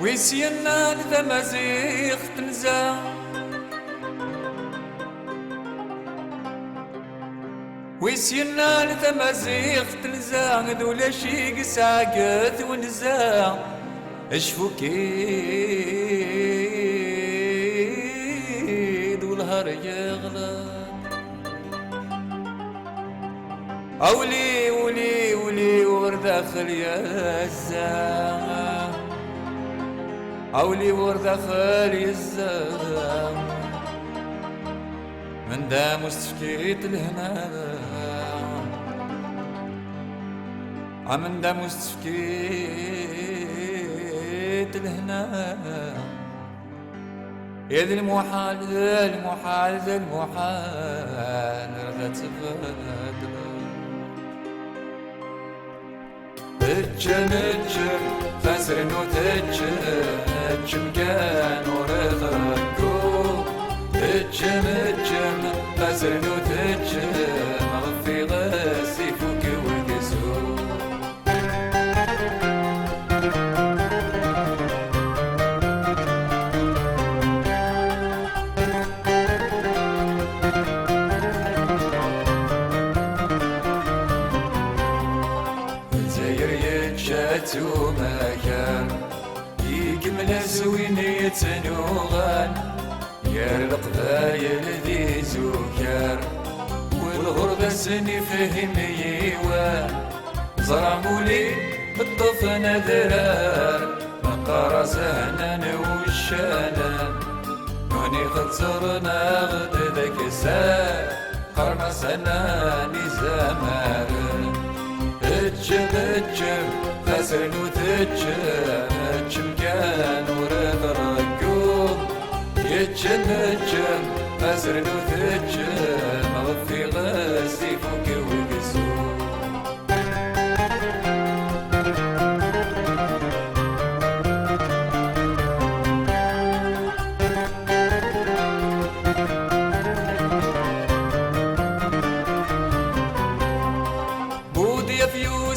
ويسينا لتمازيغ تنزا ويسينا لتمازيغ تنزا ذولا شي قساقت ونزا اشفو كيد والهر يغلى أولي ولي ولي ورداخل يا الزام أولي ورداخل يا الزام من دا مستفكيت الهنا من دا مستفكيت الهنا يد المحال المحال المحال رغا تفادل تجم فسر نو تجم كان ورغرقو تجم فسر نو تجم غفي غسي فوق وقزو شاتو مكان يكمل زوين يتنوغان يرلق بايل ذي زوكار والغربة سني فهم يوان زرعمولي بالطفن درار مقارا زهنان وشانان نوني خطرنا غد ذاك سار قرنا سناني زمان تجم خسر نو تجم كان ورد رقوم يتجم خسر نو تجم غفي غسي فوق وقزوم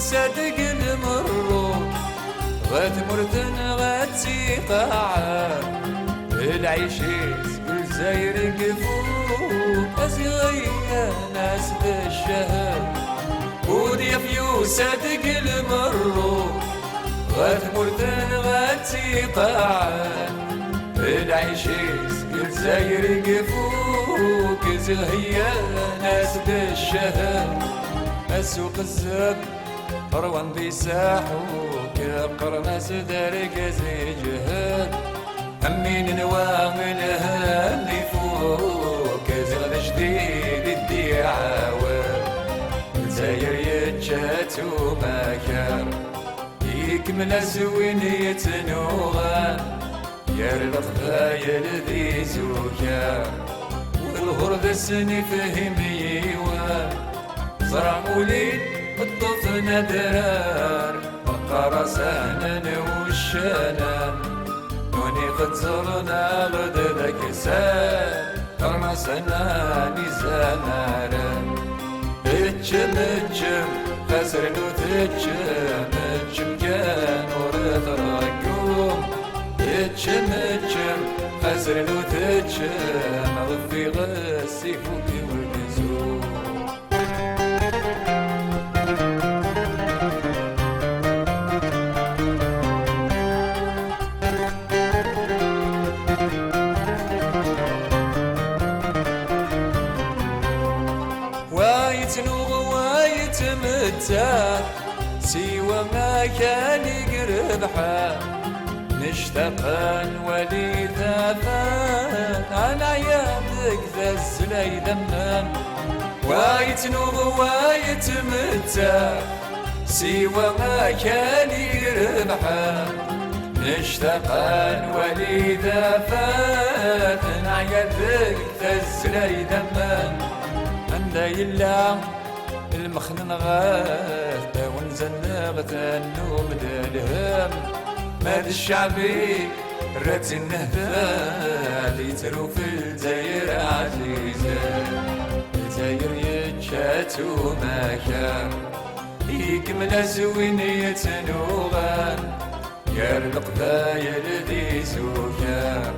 صدق المرو غتمرتن غتسيقاع العيشيس بالزاير قفوق أزغيا ناس بالشهر ودي فيو صدق المرو غتمرتن غتسيقاع العيشيس بالزاير قفوق أزغيا ناس بالشهر السوق الزب روان ذي ساحوك قرناس دارك زي جهد همين نواغل اللي فوق زغد جديد الدعاوى زاير يتشاتو مكار يكمل زوين يتنوغان يرلق بايل ذي زوكار والغرب السني فهم يوان زرعمولي الطفن درار وقارا سهنان وشانان نوني خزرنا غد ذاك سان قرنا سناني زماران اتجم خسر نو تجم كان ورد رقوم اتجم خسر نو تجم غفي غسي فوق والقزوم ويتمتع سوى ما كان يقربها نشتاقا وليذا فات عن عيادك ذا الزلي ذمان ويتنوغ ويتمتع سوى ما كان يقربها نشتاقا وليذا فات عن عيادك ذا الزلي ذمان عندي الله المخنن غاث ونزنغت النوم دالهم ماد الشعبي رات النهبة اللي ترو في الجزائر عزيزة الجزائر يتشاتو مكان يكمل زوين يتنوغان يا القبايل ذي زوكا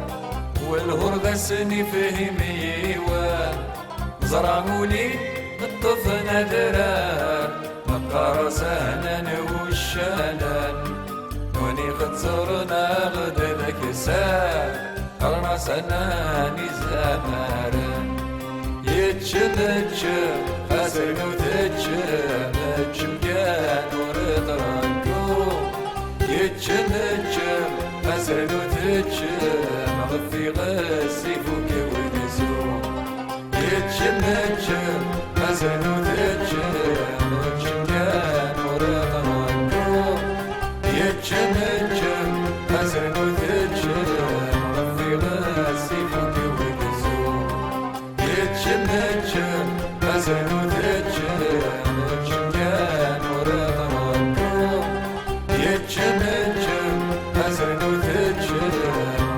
والهربة سني فهم يوان زرع مولي الطفنا درار نقار سهنا وشانان وني قد زرنا غد ذاك سار قرنا سناني زمارن يتشبتشب أسر وتتشب مكان ورطرنكو يتشبتشب أسر وتتشب مغفي غسي فوق ونزو يتشبتشب أسر وتتشب مكان ورطرنكو يتشبتشب أسر وتتشب مغفي غسي فوق ونزو يتشبتشب أسر وتتشب مكان ورطرنكو يتشبتشب أسر وتتشب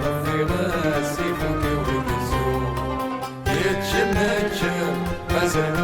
مغفي غسي فوق ونزو يتشبتشب أسر